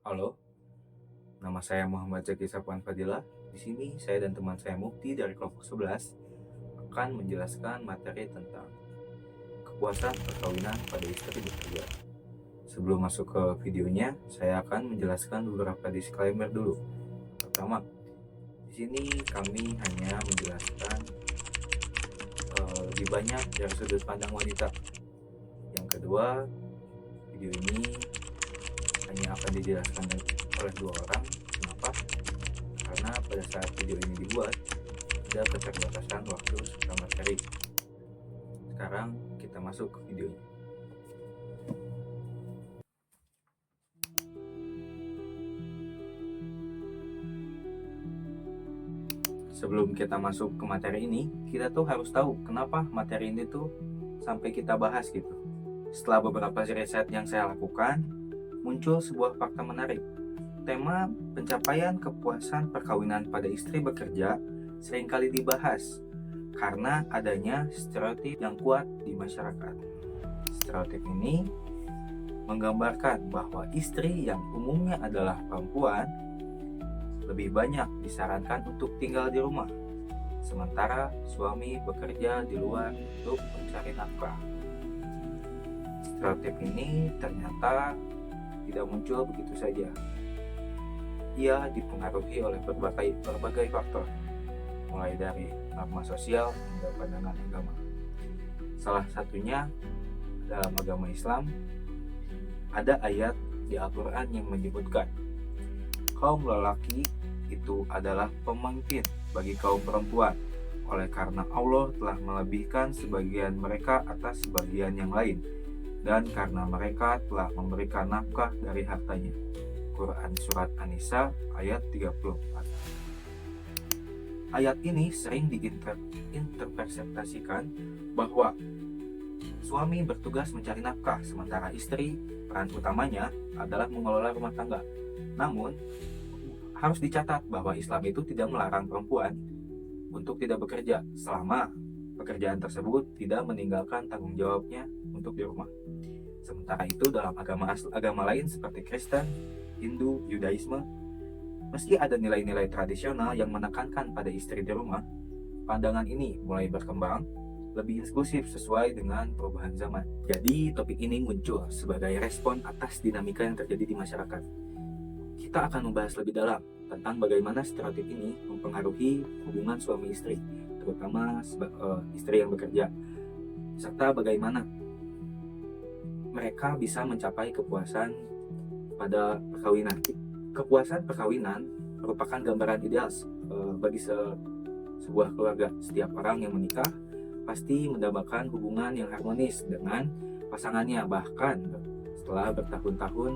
Halo, nama saya Muhammad Zaki Sapuan Fadilah. Di sini saya dan teman saya Mukti dari kelompok 11 akan menjelaskan materi tentang kepuasan perkawinan pada istri bekerja. Sebelum masuk ke videonya, saya akan menjelaskan beberapa disclaimer dulu. Pertama, di sini kami hanya menjelaskan lebih banyak dari sudut pandang wanita. Yang kedua, video ini hanya akan dijelaskan oleh dua orang. Kenapa? Karena pada saat video ini dibuat ada keterbatasan waktu serta materi. Sekarang kita masuk ke videonya. Sebelum kita masuk ke materi ini, kita tuh harus tahu kenapa materi ini tuh sampai kita bahas gitu. Setelah beberapa riset yang saya lakukan, muncul sebuah fakta menarik. Tema pencapaian kepuasan perkawinan pada istri bekerja seringkali dibahas karena adanya stereotip yang kuat di masyarakat. Stereotip ini menggambarkan bahwa istri yang umumnya adalah perempuan lebih banyak disarankan untuk tinggal di rumah, sementara suami bekerja di luar untuk mencari nafkah. Stereotip ini ternyata tidak muncul begitu saja. Ia dipengaruhi oleh berbagai faktor, mulai dari norma sosial hingga pandangan agama. Salah satunya dalam agama Islam, ada ayat di Al-Quran yang menyebutkan kaum lelaki itu adalah pemimpin bagi kaum perempuan, oleh karena Allah telah melebihkan sebagian mereka atas sebagian yang lain, dan karena mereka telah memberikan nafkah dari hartanya. Quran Surat An-Nisa ayat 34. Ayat ini sering diinterpretasikan bahwa suami bertugas mencari nafkah, sementara istri peran utamanya adalah mengelola rumah tangga. Namun, harus dicatat bahwa Islam itu tidak melarang perempuan untuk tidak bekerja selama pekerjaan tersebut tidak meninggalkan tanggung jawabnya untuk di rumah. Sementara itu dalam agama lain seperti Kristen, Hindu, Yudaisme, meski ada nilai-nilai tradisional yang menekankan pada istri di rumah, pandangan ini mulai berkembang lebih inklusif sesuai dengan perubahan zaman. Jadi topik ini muncul sebagai respon atas dinamika yang terjadi di masyarakat. Kita akan membahas lebih dalam tentang bagaimana stereotip ini mempengaruhi hubungan suami istri, terutama istri yang bekerja, serta bagaimana mereka bisa mencapai kepuasan pada perkawinan. Kepuasan perkawinan merupakan gambaran ideal bagi sebuah keluarga. Setiap orang yang menikah pasti mendapatkan hubungan yang harmonis dengan pasangannya, bahkan setelah bertahun-tahun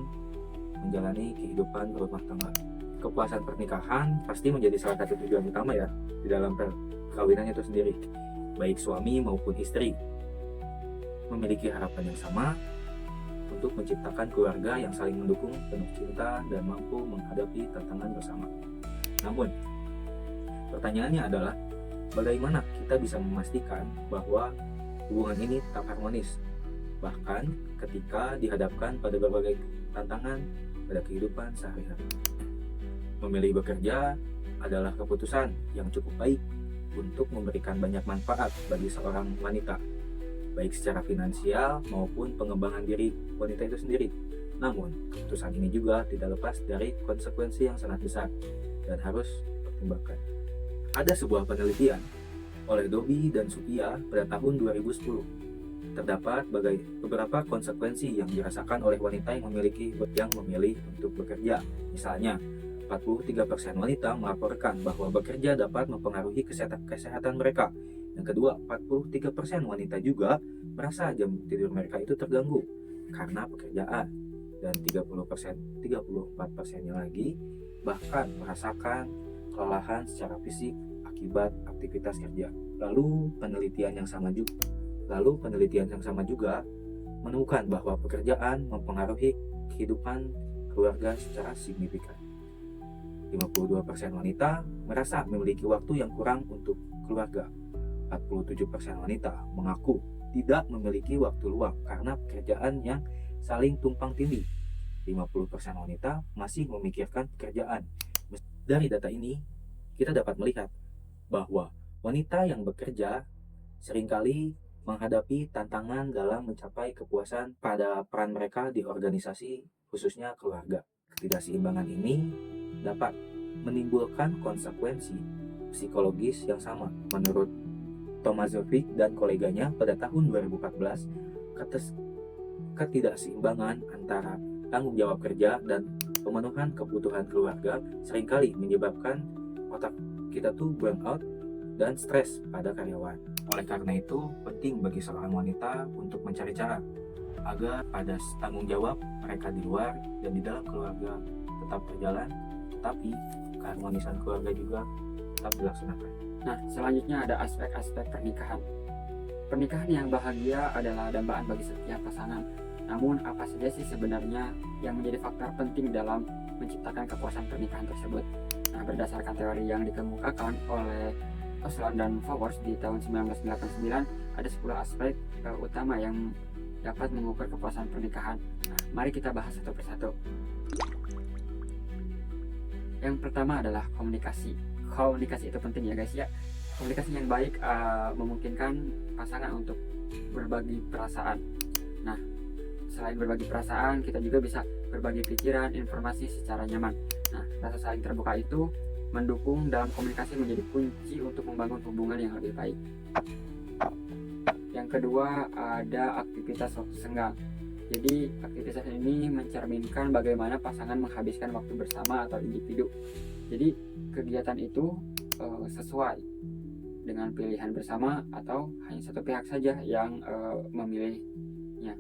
menjalani kehidupan berumah tangga. Kepuasan pernikahan pasti menjadi salah satu tujuan utama ya di dalam perkawinan itu sendiri. Baik suami maupun istri memiliki harapan yang sama untuk menciptakan keluarga yang saling mendukung, penuh cinta, dan mampu menghadapi tantangan bersama. Namun, pertanyaannya adalah bagaimana kita bisa memastikan bahwa hubungan ini tetap harmonis, bahkan ketika dihadapkan pada berbagai tantangan pada kehidupan sehari-hari. Memilih bekerja adalah keputusan yang cukup baik untuk memberikan banyak manfaat bagi seorang wanita, baik secara finansial maupun pengembangan diri wanita itu sendiri. Namun, keputusan ini juga tidak lepas dari konsekuensi yang sangat besar dan harus dipertimbangkan. Ada sebuah penelitian oleh Dobi dan Supia pada tahun 2010. Terdapat beberapa konsekuensi yang dirasakan oleh wanita yang memilih untuk bekerja. Misalnya, 43% wanita melaporkan bahwa bekerja dapat mempengaruhi kesehatan mereka. Yang kedua, 43% wanita juga merasa jam tidur mereka itu terganggu karena pekerjaan. Dan 34%-nya lagi bahkan merasakan kelelahan secara fisik akibat aktivitas kerja. Lalu penelitian yang sama juga menemukan bahwa pekerjaan mempengaruhi kehidupan keluarga secara signifikan. 52% wanita merasa memiliki waktu yang kurang untuk keluarga. 47% wanita mengaku tidak memiliki waktu luang karena pekerjaan yang saling tumpang tindih. 50% wanita masih memikirkan pekerjaan. Dari data ini, kita dapat melihat bahwa wanita yang bekerja seringkali menghadapi tantangan dalam mencapai kepuasan pada peran mereka di organisasi, khususnya keluarga. Ketidakseimbangan ini dapat menimbulkan konsekuensi psikologis yang sama. Menurut Tomasovic dan koleganya pada tahun 2014, ketidakseimbangan antara tanggung jawab kerja dan pemenuhan kebutuhan keluarga seringkali menyebabkan otak kita tuh burnout dan stres pada karyawan. Oleh karena itu, penting bagi seorang wanita untuk mencari cara agar pada tanggung jawab mereka di luar dan di dalam keluarga tetap berjalan, tapi keharmonisan keluarga juga tetap dilaksanakan. Nah, selanjutnya ada aspek-aspek pernikahan. Pernikahan yang bahagia adalah dambaan bagi setiap pasangan. Namun, apa saja sih sebenarnya yang menjadi faktor penting dalam menciptakan kepuasan pernikahan tersebut? Nah, berdasarkan teori yang dikemukakan oleh Osland dan Fowers di tahun 1989, ada 10 aspek utama yang dapat mengukur kepuasan pernikahan. Nah, mari kita bahas satu persatu. Yang pertama adalah komunikasi. Komunikasi itu penting ya guys ya. Komunikasi yang baik memungkinkan pasangan untuk berbagi perasaan. Nah, selain berbagi perasaan, kita juga bisa berbagi pikiran, informasi secara nyaman. Nah, rasa saling terbuka itu mendukung dalam komunikasi menjadi kunci untuk membangun hubungan yang lebih baik. Yang kedua ada aktivitas waktu senggang. Jadi aktivitas ini mencerminkan bagaimana pasangan menghabiskan waktu bersama atau individu. Jadi kegiatan itu sesuai dengan pilihan bersama atau hanya satu pihak saja yang memilihnya.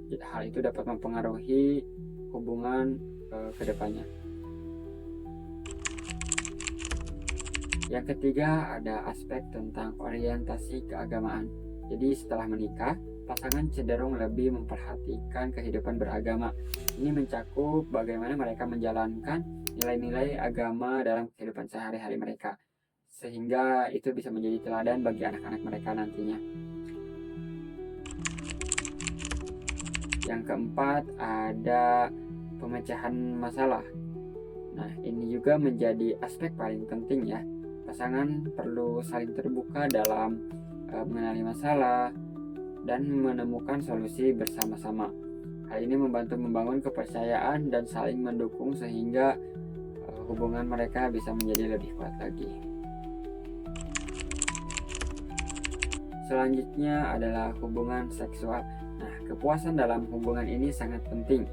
Jadi, hal itu dapat mempengaruhi hubungan ke depannya. Yang ketiga ada aspek tentang orientasi keagamaan. Jadi setelah menikah, pasangan cenderung lebih memperhatikan kehidupan beragama. Ini mencakup bagaimana mereka menjalankan nilai-nilai agama dalam kehidupan sehari-hari mereka, sehingga itu bisa menjadi teladan bagi anak-anak mereka nantinya. Yang keempat ada pemecahan masalah. Nah, ini juga menjadi aspek paling penting ya. Pasangan perlu saling terbuka dalam mengenali masalah dan menemukan solusi bersama-sama. Hal ini membantu membangun kepercayaan dan saling mendukung sehingga hubungan mereka bisa menjadi lebih kuat lagi. Selanjutnya adalah hubungan seksual. Nah, kepuasan dalam hubungan ini sangat penting.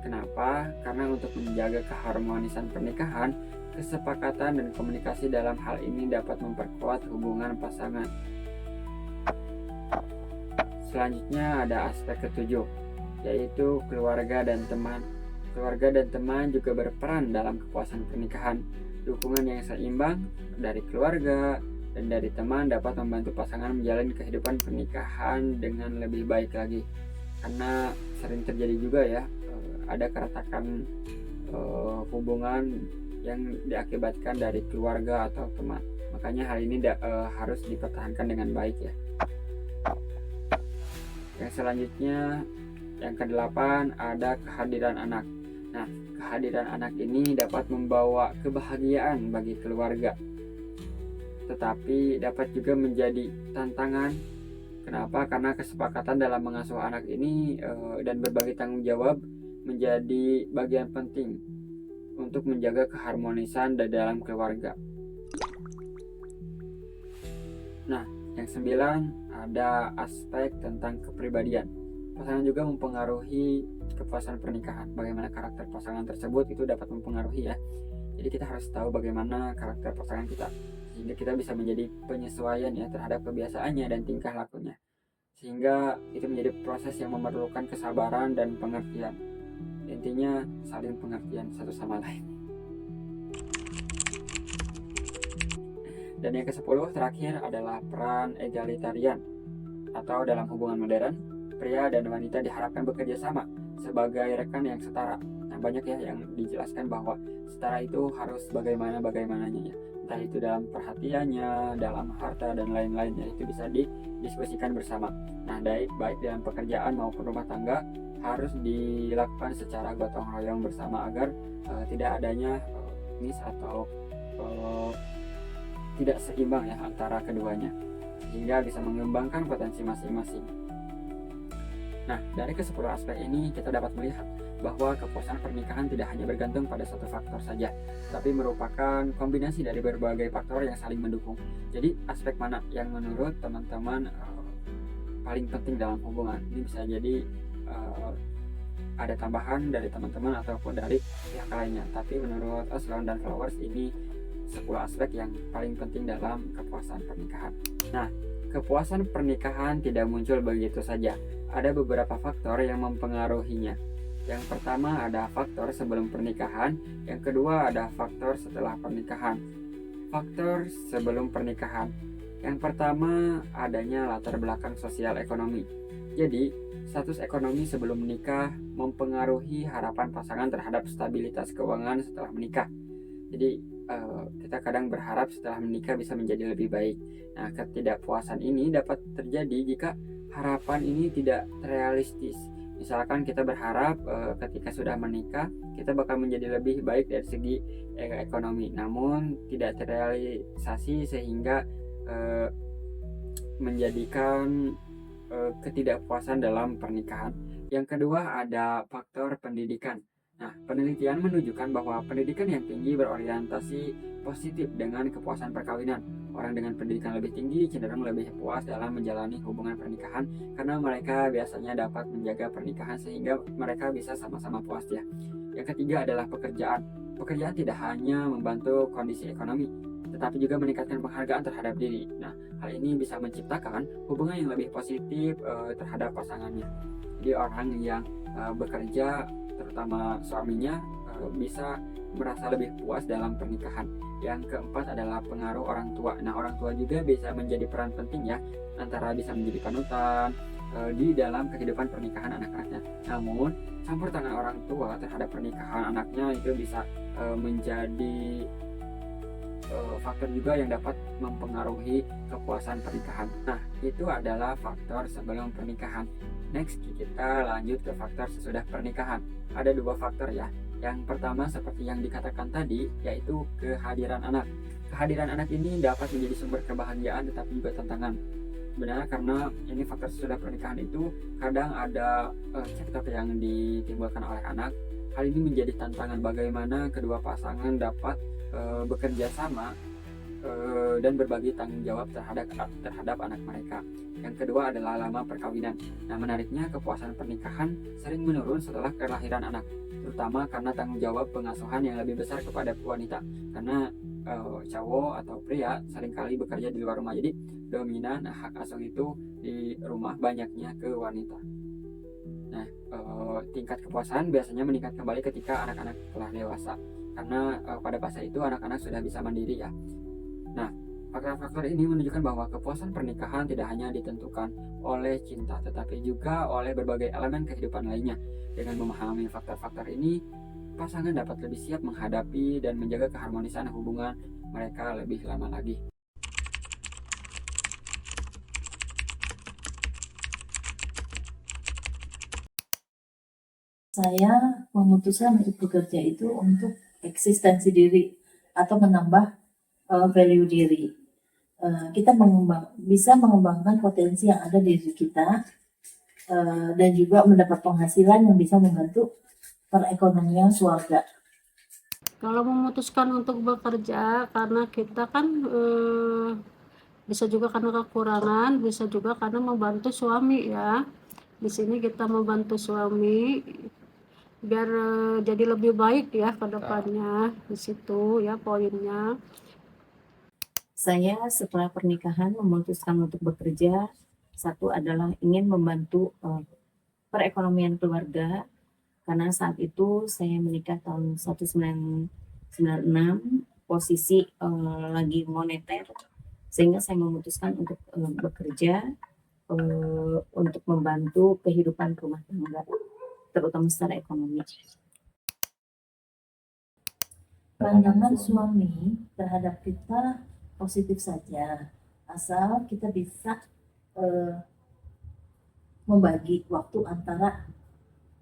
Kenapa? Karena untuk menjaga keharmonisan pernikahan, kesepakatan dan komunikasi dalam hal ini dapat memperkuat hubungan pasangan. Selanjutnya ada aspek ketujuh, yaitu keluarga dan teman. Keluarga dan teman juga berperan dalam kepuasan pernikahan. Dukungan yang seimbang dari keluarga dan dari teman dapat membantu pasangan menjalani kehidupan pernikahan dengan lebih baik lagi. Karena sering terjadi juga ya, ada keretakan hubungan yang diakibatkan dari keluarga atau teman. Makanya hal ini harus dipertahankan dengan baik ya. Yang selanjutnya, yang kedelapan ada kehadiran anak. Nah, kehadiran anak ini dapat membawa kebahagiaan bagi keluarga, tetapi dapat juga menjadi tantangan. Kenapa? Karena kesepakatan dalam mengasuh anak ini dan berbagi tanggung jawab menjadi bagian penting untuk menjaga keharmonisan di dalam keluarga. Nah, yang 9 ada aspek tentang kepribadian. Pasangan juga mempengaruhi kepuasan pernikahan. Bagaimana karakter pasangan tersebut itu dapat mempengaruhi ya. Jadi kita harus tahu bagaimana karakter pasangan kita, sehingga kita bisa menjadi penyesuaian ya terhadap kebiasaannya dan tingkah lakunya. Sehingga itu menjadi proses yang memerlukan kesabaran dan pengertian. Intinya saling pengertian satu sama lain. Dan yang ke-10 terakhir adalah peran egalitarian, atau dalam hubungan modern, pria dan wanita diharapkan bekerja sama sebagai rekan yang setara. Nah, banyak ya yang dijelaskan bahwa setara itu harus bagaimananya ya. Entah itu dalam perhatiannya, dalam harta dan lain-lainnya, itu bisa didiskusikan bersama. Nah, baik dalam pekerjaan maupun rumah tangga, harus dilakukan secara gotong royong bersama agar tidak adanya miss atau tidak seimbang ya antara keduanya, sehingga bisa mengembangkan potensi masing-masing. Nah, dari ke-10 aspek ini kita dapat melihat bahwa kepuasan pernikahan tidak hanya bergantung pada satu faktor saja, tapi merupakan kombinasi dari berbagai faktor yang saling mendukung. Jadi, aspek mana yang menurut teman-teman paling penting dalam hubungan? Ini bisa jadi ada tambahan dari teman-teman ataupun dari pihak lainnya. Tapi menurut Osloan dan Flowers ini 10 aspek yang paling penting dalam kepuasan pernikahan. Nah, kepuasan pernikahan tidak muncul begitu saja. Ada beberapa faktor yang mempengaruhinya. Yang pertama ada faktor sebelum pernikahan, yang kedua ada faktor setelah pernikahan. Faktor sebelum pernikahan. Yang pertama adanya latar belakang sosial ekonomi. Jadi, status ekonomi sebelum menikah mempengaruhi harapan pasangan terhadap stabilitas keuangan setelah menikah. Jadi, kita kadang berharap setelah menikah bisa menjadi lebih baik. Nah, ketidakpuasan ini dapat terjadi jika harapan ini tidak realistis. Misalkan kita berharap ketika sudah menikah kita bakal menjadi lebih baik dari segi ekonomi, namun tidak terrealisasi sehingga menjadikan ketidakpuasan dalam pernikahan. Yang kedua ada faktor pendidikan. Nah, penelitian menunjukkan bahwa pendidikan yang tinggi berorientasi positif dengan kepuasan perkawinan. Orang dengan pendidikan lebih tinggi cenderung lebih puas dalam menjalani hubungan pernikahan karena mereka biasanya dapat menjaga pernikahan sehingga mereka bisa sama-sama puas ya. Yang ketiga adalah pekerjaan. Pekerjaan tidak hanya membantu kondisi ekonomi, tetapi juga meningkatkan penghargaan terhadap diri. Nah, hal ini bisa menciptakan hubungan yang lebih positif terhadap pasangannya. Jadi orang yang bekerja, terutama suaminya, bisa merasa lebih puas dalam pernikahan. Yang keempat adalah pengaruh orang tua. Nah, orang tua juga bisa menjadi peran penting ya, antara bisa menjadi panutan di dalam kehidupan pernikahan anak-anaknya. Namun, campur tangan orang tua terhadap pernikahan anaknya itu bisa menjadi faktor juga yang dapat mempengaruhi kepuasan pernikahan. Nah, itu adalah faktor sebelum pernikahan. Next, kita lanjut ke faktor sesudah pernikahan. Ada dua faktor ya. Yang pertama seperti yang dikatakan tadi, yaitu kehadiran anak. Kehadiran anak ini dapat menjadi sumber kebahagiaan tetapi juga tantangan. Sebenarnya karena ini faktor sesudah pernikahan itu kadang ada cekcok yang ditimbulkan oleh anak. Hal ini menjadi tantangan bagaimana kedua pasangan dapat bekerja sama dan berbagi tanggung jawab terhadap anak mereka. Yang kedua adalah lama perkawinan. Nah, menariknya kepuasan pernikahan sering menurun setelah kelahiran anak, terutama karena tanggung jawab pengasuhan yang lebih besar kepada wanita. Karena cowok atau pria seringkali bekerja di luar rumah, jadi dominan hak asuh itu di rumah banyaknya ke wanita. Nah, tingkat kepuasan biasanya meningkat kembali ketika anak-anak telah dewasa, karena pada fase itu anak-anak sudah bisa mandiri ya. Nah, faktor-faktor ini menunjukkan bahwa kepuasan pernikahan tidak hanya ditentukan oleh cinta, tetapi juga oleh berbagai elemen kehidupan lainnya. Dengan memahami faktor-faktor ini, pasangan dapat lebih siap menghadapi dan menjaga keharmonisan hubungan mereka lebih lama lagi. Saya memutuskan untuk bekerja itu untuk eksistensi diri atau menambah value diri. Kita bisa mengembangkan potensi yang ada di diri kita dan juga mendapat penghasilan yang bisa membantu perekonomian keluarga. Kalau memutuskan untuk bekerja karena kita kan bisa juga karena kekurangan, bisa juga karena membantu suami ya. Di sini kita membantu suami biar jadi lebih baik ya ke depannya. Di situ ya poinnya. Saya setelah pernikahan memutuskan untuk bekerja. Satu adalah ingin membantu perekonomian keluarga, karena saat itu saya menikah tahun 1996, posisi lagi moneter, sehingga saya memutuskan untuk bekerja untuk membantu kehidupan rumah tangga, terutama secara ekonomi. Pandangan suami terhadap kita positif saja, asal kita bisa membagi waktu antara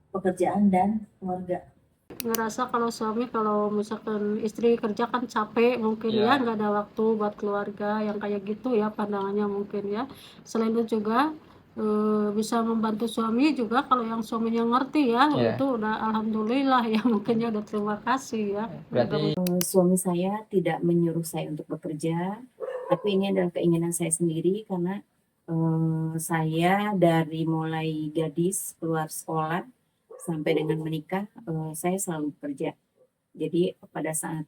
pekerjaan dan keluarga. Ngerasa kalau suami, kalau misalkan istri kerja kan capek mungkin Iya. ya, nggak ada waktu buat keluarga, yang kayak gitu ya pandangannya mungkin ya. Selain itu juga bisa membantu suami juga, kalau yang suaminya ngerti ya, Iya. itu udah alhamdulillah ya, mungkin ya udah terima kasih ya. Berarti Suami saya tidak menyuruh saya untuk bekerja, tapi ini adalah keinginan saya sendiri karena saya dari mulai gadis keluar sekolah sampai dengan menikah, saya selalu bekerja. Jadi pada saat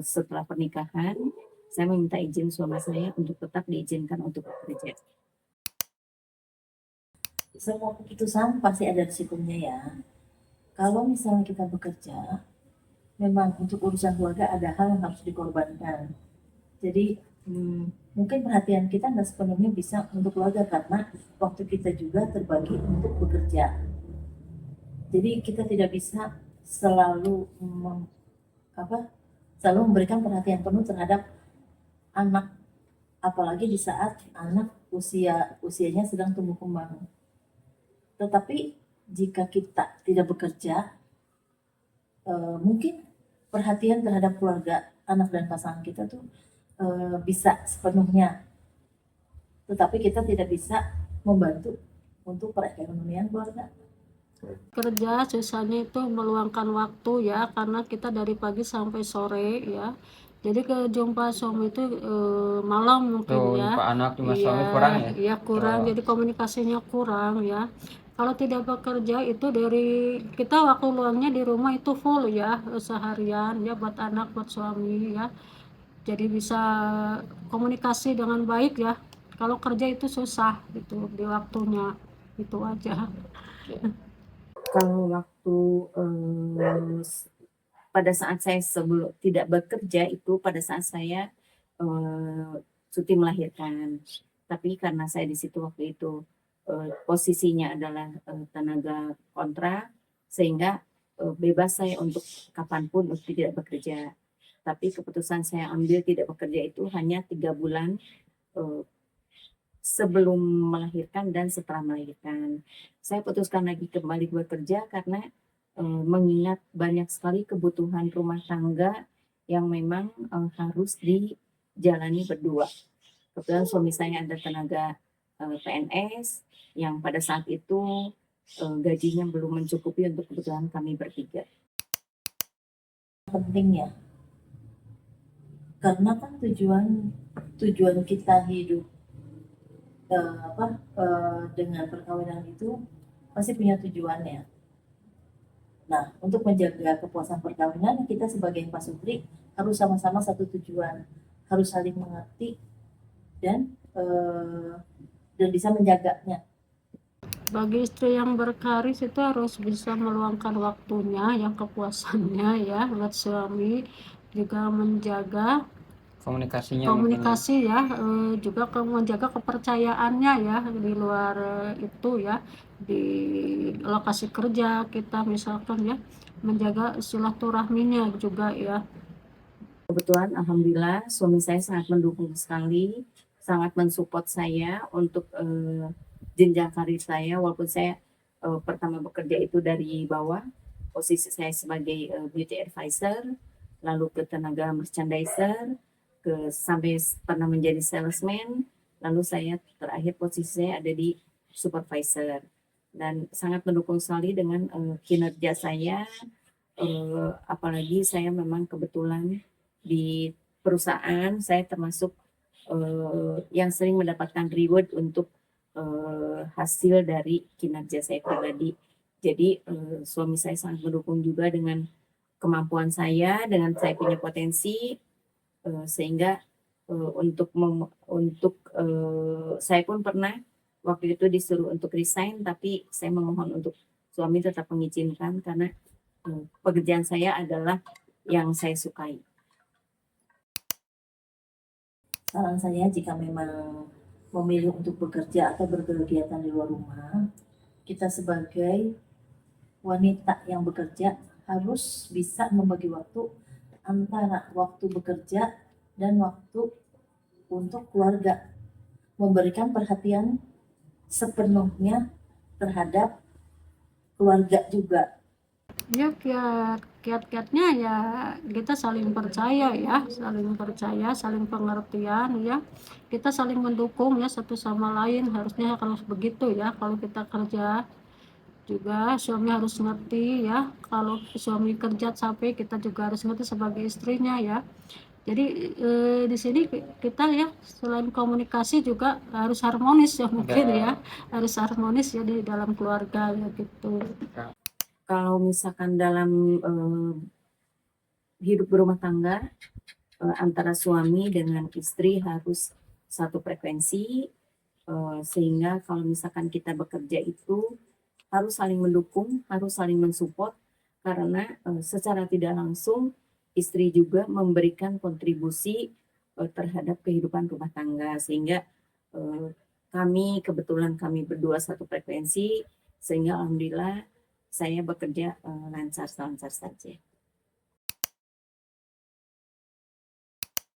setelah pernikahan, saya meminta izin suami saya untuk tetap diizinkan untuk bekerja. Semua keputusan pasti ada risikonya ya. Kalau misalnya kita bekerja, memang untuk urusan keluarga ada hal yang harus dikorbankan. Jadi mungkin perhatian kita nggak sepenuhnya bisa untuk keluarga karena waktu kita juga terbagi untuk bekerja. Jadi kita tidak bisa selalu selalu memberikan perhatian penuh terhadap anak, apalagi di saat anak usianya sedang tumbuh kembang. Tetapi jika kita tidak bekerja, mungkin perhatian terhadap keluarga, anak dan pasangan kita tuh bisa sepenuhnya, tetapi kita tidak bisa membantu untuk perekonomian keluarga. Kerja susahnya itu meluangkan waktu ya, karena kita dari pagi sampai sore ya. Jadi ke jumpa suami itu malam mungkin ya. jumpa anak cuma Iya, suami kurang ya? iya kurang. Oh. Jadi komunikasinya kurang ya. Kalau tidak bekerja itu dari kita waktu luangnya di rumah itu full ya, seharian ya, buat anak, buat suami ya. Jadi bisa komunikasi dengan baik ya. Kalau kerja itu susah gitu di waktunya, itu aja. Kalau waktu pada saat saya sebelum tidak bekerja itu pada saat saya cuti melahirkan. Tapi karena saya di situ waktu itu posisinya adalah tenaga kontrak, sehingga bebas saya untuk kapanpun untuk tidak bekerja. Tapi keputusan saya ambil tidak bekerja itu hanya 3 bulan sebelum melahirkan dan setelah melahirkan. Saya putuskan lagi kembali bekerja karena mengingat banyak sekali kebutuhan rumah tangga yang memang harus dijalani berdua. Kebetulan suami saya ada tenaga PNS yang pada saat itu gajinya belum mencukupi untuk kebutuhan kami bertiga. Penting ya, karena kan tujuan kita hidup dengan perkawinan itu pasti punya tujuannya. Nah, untuk menjaga kepuasan perkawinan, kita sebagai pasutri harus sama-sama satu tujuan, harus saling mengerti dan bisa menjaganya. Bagi istri yang berkarir itu harus bisa meluangkan waktunya, yang kepuasannya ya, buat suami, juga menjaga komunikasi ya, juga menjaga kepercayaannya ya di luar itu ya, di lokasi kerja kita misalkan ya, menjaga silaturahminya juga ya. Kebetulan alhamdulillah suami saya sangat mendukung sekali, sangat mensupport saya untuk jenjang karir saya, walaupun saya pertama bekerja itu dari bawah, posisi saya sebagai beauty advisor, lalu ke tenaga merchandiser, sampai pernah menjadi salesman, lalu saya terakhir posisi saya ada di supervisor, dan sangat mendukung sekali dengan kinerja saya, apalagi saya memang kebetulan di perusahaan saya termasuk yang sering mendapatkan reward untuk hasil dari kinerja saya pribadi. Jadi suami saya sangat mendukung juga dengan kemampuan saya, dengan saya punya potensi, sehingga saya pun pernah waktu itu disuruh untuk resign, tapi saya memohon untuk suami tetap mengizinkan karena pekerjaan saya adalah yang saya sukai. Saran saya, jika memang memilih untuk bekerja atau berkegiatan di luar rumah, kita sebagai wanita yang bekerja harus bisa membagi waktu antara waktu bekerja dan waktu untuk keluarga, memberikan perhatian sepenuhnya terhadap keluarga juga. Ya kiat-kiatnya ya kita saling percaya ya, saling pengertian ya, kita saling mendukung ya satu sama lain, harusnya harus begitu ya. Kalau kita kerja juga suami harus ngerti ya, kalau suami kerja capek kita juga harus ngerti sebagai istrinya ya. Jadi di sini kita ya selain komunikasi juga harus harmonis ya, mungkin ya harus harmonis ya di dalam keluarga ya gitu. Kalau misalkan dalam hidup berumah tangga, antara suami dengan istri harus satu frekuensi, sehingga kalau misalkan kita bekerja itu harus saling mendukung, harus saling mensupport, karena secara tidak langsung istri juga memberikan kontribusi terhadap kehidupan rumah tangga, sehingga kebetulan kami berdua satu frekuensi, sehingga alhamdulillah saya bekerja lancar saja.